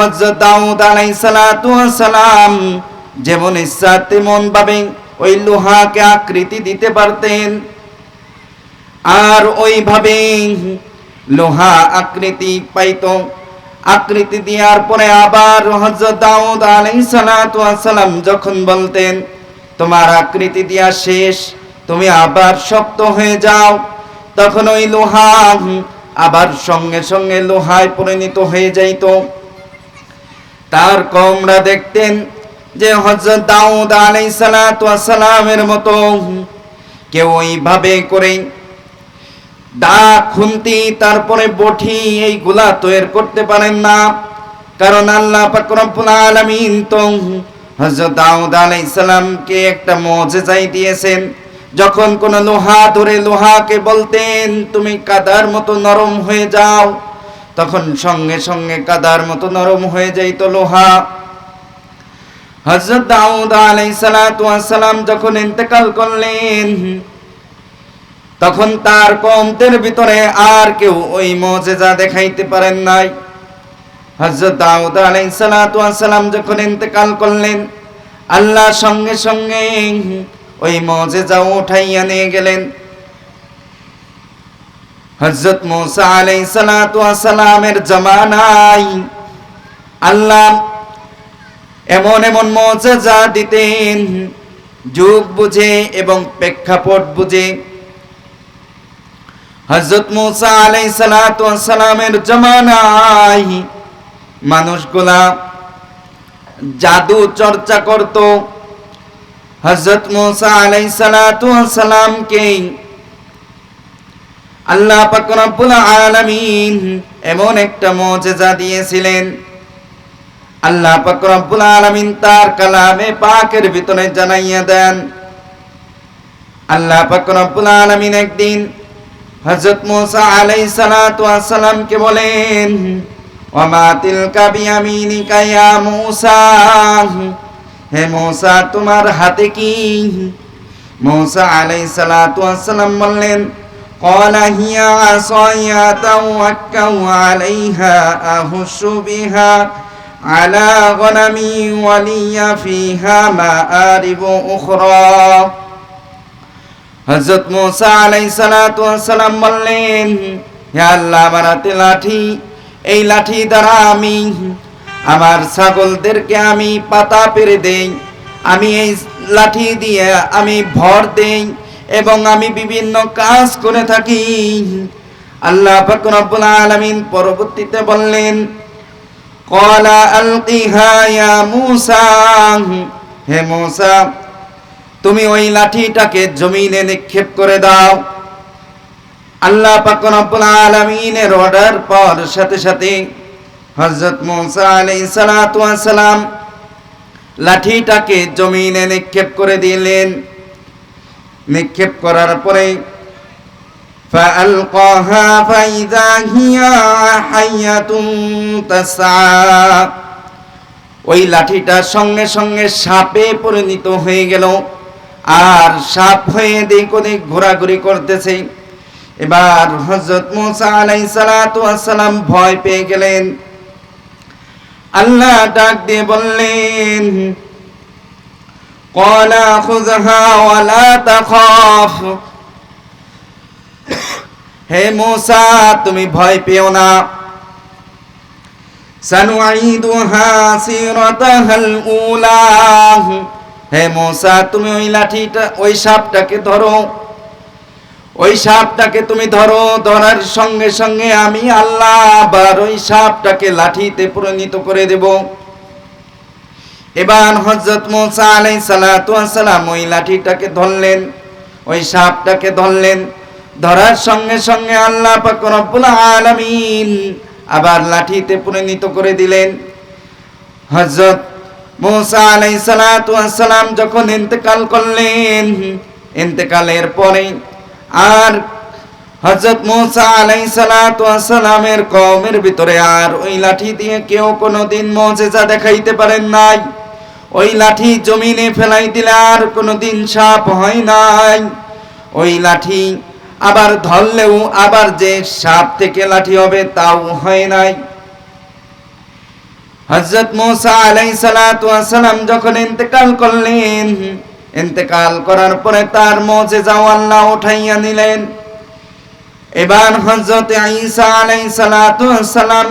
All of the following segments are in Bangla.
হযরত দাউদ আলাইহিস সালাতু ওয়াস সালাম যেমন ইচ্ছা তেমন ভাবে ওই লোহাকে আকৃতি দিতে পারতেন, আর ওইভাবে লোহা আকৃতি পাইত। আকৃতি দেওয়ার পরে আবার হযরত দাউদ আলাইহিস সালাতু ওয়াস সালাম যখন বলতেন তোমার আকৃতি দেয়া শেষ, তুমি আবার শক্ত হয়ে যাও, তখন ওই লোহা আবার সঙ্গে সঙ্গে লোহায় পরিণত হয়ে যাইত। তার কওমরা দেখতেন যে হযরত দাউদ আলাইহিস সালাতু ওয়াস সালামের মতো কেউ ওইভাবে করে দা, খুন্তি, তারপরে বটি এইগুলা তৈরি করতে পারেন না, কারণ আল্লাহ পাক রব্বুল আলামিন তো হযরত দাউদ আলাইহিস সালামকে একটা মুজিজাই দিয়েছেন। যখন কোন লোহা ধরে লোহাকে বলতেন তুমি কাদার মতো নরম হয়ে যাও, তখন সঙ্গে সঙ্গে কাদার মতো নরম হয়ে যাইত লোহা। হযরত দাউদ আলাইহিস সালাতু ওয়াস সালাম যখন ইন্তেকাল করলেন, তখন তার কওমদের ভিতরে আর কেউ ওই মুজিজা দেখাইতে পারেন নাই। হযরত দাউদ আলাইহিস সালাতু ওয়াস সালাম যখন ইন্তেকাল করলেন, আল্লাহ সঙ্গে সঙ্গে ওই মুজিজা উঠাইয়া নিয়ে গেলেন। হযরত মূসা আলাইহিস সালাতু ওয়াস সালামের জামানায় আল্লাহ এমন এমন মুজিজা দিতেন যুগ বুঝে এবং প্রেক্ষাপট বুঝে। হযরত মূসা আলাইহিস সালাতু ওয়াস সালামের জামানায় মানুষগুলা জাদু চর্চা করত। হযরত মূসা আলাইহিস সালাতু ওয়াস সালামকে আল্লাহ পাক রব্বুল আলামিন এমন একটা মুজিজা দিয়েছিলেন। আল্লাহ পাক রব্বুল আলামিন তার কালামে পাকের ভিতরে জানাইয়া দেন। আল্লাহ পাক রব্বুল আলামিন একদিন হযরত মূসা আলাইহিস সালাতু ওয়াস সালামকে বলেন ওয়া মা তিলকা বিয়ামিনিকা ইয়া মূসা, হে মূসা তোমার হাতে কি? মূসা আলাইহিস সালাতু ওয়াস সালাম বললেন ক্বালা হিয়া আসায়া তাওয়াক্কাউ আলাইহা আহুশু বিহা আলা গনামি ওয়া লিয়া ফিহা মাআরিবু উখরা। হযরত মূসা আলাইহিস সালাতু ওয়াস সালাম বললেন হে আল্লাহ, আমার হাতে লাঠি, এই লাঠি দ্বারা আমি আমার ছাগলদেরকে আমি পাতা পেরে দেই, আমি এই লাঠি দিয়ে আমি ভর দেই এবং আমি বিভিন্ন কাজ করে থাকি। আল্লাহ পাক রব্বুল আলামিন পরবর্তীতে বললেন ক্বালা আলকিহা ইয়া মূসা, হে মূসা তুমি ওই লাঠিটাকে জমিনে নিক্ষেপ করে দাও। আল্লাহ পাক রব্বুল আলামিনের অর্ডার পর সাথে সাথে হযরত মূসা আলাইহিস সালাতু ওয়াস সালাম লাঠিটাকে জমিনে নিক্ষেপ করে দিলেন। নিক্ষেপ করার পরে ফাআলকাহা ফাইযা হিয়া হাইয়াতুন তাসআ, ওই লাঠিটা সঙ্গে সঙ্গে সাপে পরিণত হয়ে গেল, আর সাপ হয়ে দিক ওদিক ঘোরাঘুরি করতেছে। এবার হযরত মূসা আলাইহিস সালাতু ওয়াস সালাম ভয় পেয়ে গেলেন। আল্লাহ ডাক দিয়ে বললেন ক্বালা খুযহা ওয়া লা তাখাফ, হে মূসা তুমি ভয় পেও না, সানুঈদুহা সিরাতাহাল উলা, হে মূসা তুমি ওই লাঠিটা ওই সাপটাকে ধরো, ওই সাপটাকে তুমি ধরো, ধরার সঙ্গে সঙ্গে আমি আল্লাহ আবার ওই সাপটাকে লাঠিতে পরিণত করে দেব। এবার হযরত মূসা আলাইহিস সালাতু ওয়াস সালাম ওই লাঠিটাকে ধরলেন, ওই সাপটাকে ধরলেন, ধরার সঙ্গে সঙ্গে আল্লাহ পাক রব্বুল আলামিন আবার লাঠিতে পরিণত করে দিলেন। হযরত মূসা আলাইহিস সালাতু ওয়াস সালাম যখন ইন্তেকাল করলেন, ইন্তেকালের পরে আর হযরত মূসা আলাইহিস সালাতু ওয়াস সালামের কওমের ভিতরে আর ওই লাঠি দিয়ে কেউ কোনোদিন মুজিজা দেখাইতে পারেন নাই। ওই লাঠি জমিনে ফেলাই দিলে আর কোনোদিন সাপ হয় নাই। ওই লাঠি আবার ধরলেও আবার যে সাপ থেকে লাঠি হবে তাও হয় নাই। হযরত মূসা আলাইহিস সালাতু ওয়াস সালাম যখন ইন্তেকাল করলেন, ইন্তেকাল করার পরে তার মুজিজাও আল্লাহ উঠাইয়া নিলেন। এবার হযরত ঈসা আলাইহিস সালাতু ওয়াস সালাম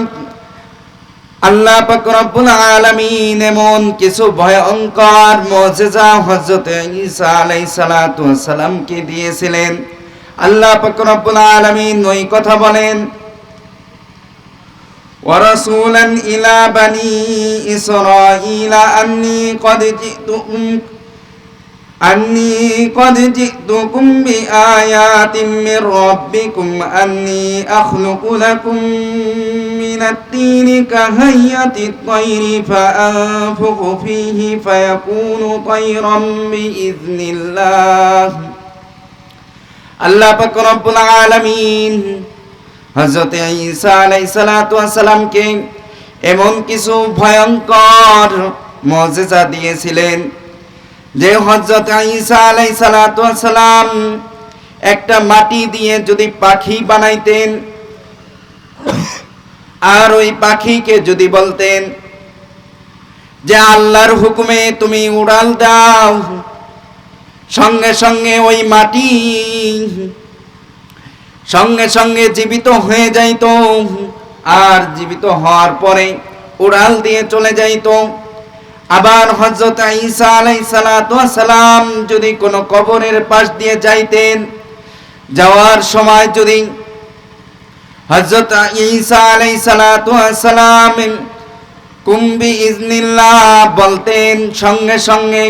আল্লাহ পাক রব্বুল আলামিন এমন কিছু ভয়ঙ্কর মুজিজা হযরত ঈসা আলাইহিস সালাতু ওয়াস সালামকে দিয়েছিলেন। আল্লাহ পাক রব্বুল আলামিন ওই কথা বলেন, وَرَسُولًا إِلَى بَنِي إِسْرَائِيلَ أَنِّي قَدْ جِئْتُكُمْ بِآيَاتٍ مِّن رَّبِّكُمْ أَنِّي أَخْلُقُ لَكُم مِّنَ الطِّينِ كَهَيْئَةِ الطَّيْرِ فَأَنفُخُ فِيهِ فَيَكُونُ طَيْرًا بِإِذْنِ اللَّهِ। আল্লাহ পাক রব্বুল আলামিন হযরত ঈসা আলাইহিস সালাতু ওয়াস সালামকে এমন কিছু ভয়ঙ্কর মুজিজা দিয়েছিলেন যে হযরত ঈসা আলাইহিস সালাতু ওয়াস সালাম একটা মাটি দিয়ে যদি পাখি বানাইতেন আর ওই পাখিকে যদি বলতেন যে আল্লাহর হুকুমে তুমি উড়াল দাও, সঙ্গে সঙ্গে ওই মাটি সঙ্গে সঙ্গে জীবিত হয়ে যাইত, আর জীবিত হওয়ার পরে উড়াল দিয়ে চলে যাইত। আবার হযরত ঈসা আলাইহিস সালাতু ওয়াস সালাম যদি কোনো কবরের পাশ দিয়ে যাইতেন, যাওয়ার সময় যদি হযরত ঈসা আলাইহিস সালাতু ওয়াস সালাম কুম বিইজনিল্লাহ বলতেন, সঙ্গে সঙ্গে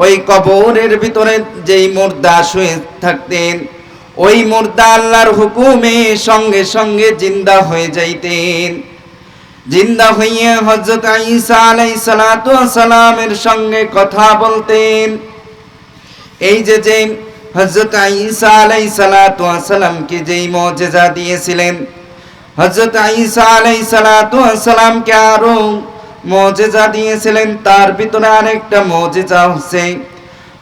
ওই কবরের ভিতরে যেই মুর্দা শুয়ে থাকতেন ওই মুর্দা আল্লাহর হুকুমে সঙ্গে সঙ্গে জিন্দা হয়ে যাইতেন। জিন্দা হইয়া হযরত ঈসা আলাইহিস সালাতু ওয়াস সালামের সঙ্গে কথা বলতেন। এই যে হযরত ঈসা আলাইহিস সালাতু ওয়াস সালামকে যেই মুজিজা দিয়েছিলেন, হযরত ঈসা আলাইহিস সালাতু ওয়াস সালামকে আরো মুজিজা দিয়েছিলেন। তার ভিতরে আরেকটা মুজিজা হচ্ছে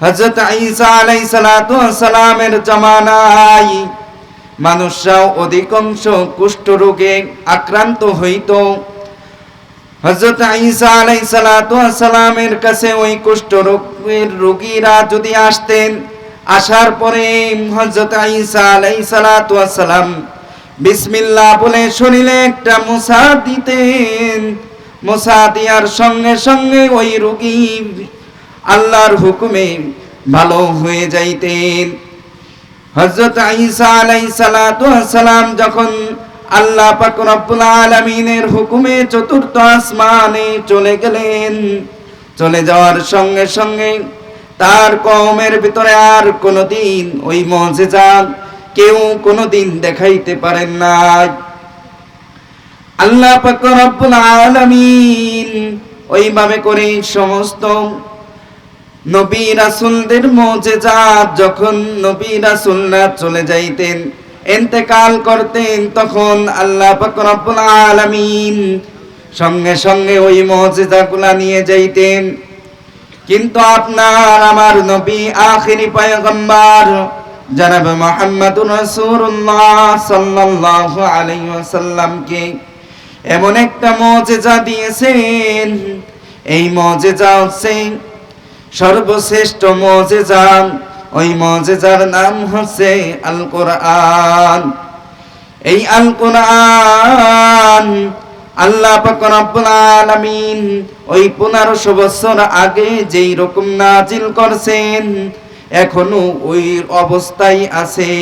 হযরত ঈসা আলাইহিস সালাতু ওয়াস সালামের জামানায় মানুষরাও অধিকাংশ কুষ্ঠ রোগে আক্রান্ত হইত। হযরত ঈসা আলাইহিস সালাতু ওয়াস সালামের কাছে ওই কুষ্ঠ রোগের রোগীরা যদি আসতেন, আসার পরে হযরত ঈসা আলাইহিস সালাতু ওয়াস সালাম বিসমিল্লাহ বলে শরীরে একটা মুসা দিতেন। মুসা দেওয়ার সঙ্গে সঙ্গে ওই রোগী আল্লাহর হুকুমে ভালো হয়ে যাইতেন। হযরত ঈসা আলাইহিস সালাতু ওয়াস সালাম যখন আল্লাহ পাক রব্বুল আলামিনের হুকুমে চতুর্থ আসমানে চলে গেলেন, চলে যাওয়ার সঙ্গে সঙ্গে তার কওমের ভিতরে আর কোনোদিন ওই মুজিজা কেউ কোনোদিন দেখাইতে পারেন না। আল্লাহ পাক রব্বুল আলামিন ওইভাবে করে সমস্ত নবী রাসূলদের মুজিজা যখন নবী রাসূলরা চলে যাইতেন, ইন্তেকাল করতেন, তখন আল্লাহ পাক রব্বুল আলামিন সঙ্গে সঙ্গে ওই মুজিজাগুলা নিয়ে যাইতেন। কিন্তু আপনার আমার নবী আখিরি পয়গম্বর জনাব মুহাম্মদুর রাসূলুল্লাহ সাল্লাল্লাহু আলাইহি ওয়াসাল্লামকে এমন একটা মুজিজা দিয়েছেন, এই মুজিজা হচ্ছে সর্বশ্রেষ্ঠ মুজিজা। ওই মুজিজার নাম হচ্ছে আল কোরআন। এই আল কোরআন আল্লাহ পাক রব্বুল আলামিন ওই 1500 বছর আগে যেই রকম নাজিল করছেন এখনো ওই অবস্থায় আছে।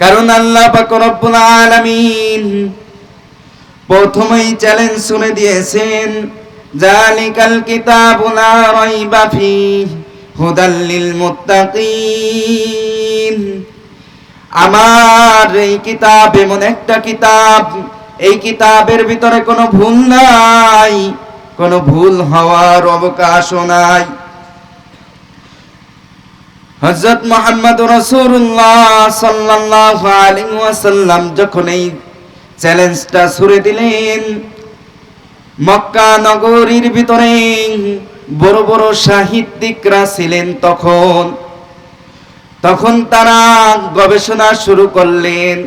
কারণ আল্লাহ পাক রব্বুল আলামিন প্রথমেই চ্যালেঞ্জ শুনে দিয়েছেন, জালিকাল কিতাবু লা রাইবা ফীহি হুদাল লিল মুত্তাকিন। আমার এই কিতাব এমন একটা কিতাব, এই কিতাবের ভিতরে কোনো ভুল নাই, কোনো ভুল হওয়ার অবকাশও নাই। হযরত মুহাম্মদুর রাসূলুল্লাহ সাল্লাল্লাহু আলাইহি ওয়াসাল্লাম যখন এই চ্যালেঞ্জটা ছুড়ে দিলেন, মক্কা নগরীর ভিতরে বড় বড় সাহিত্যিকরা ছিলেন তখন তারা গবেষণা শুরু করলেন।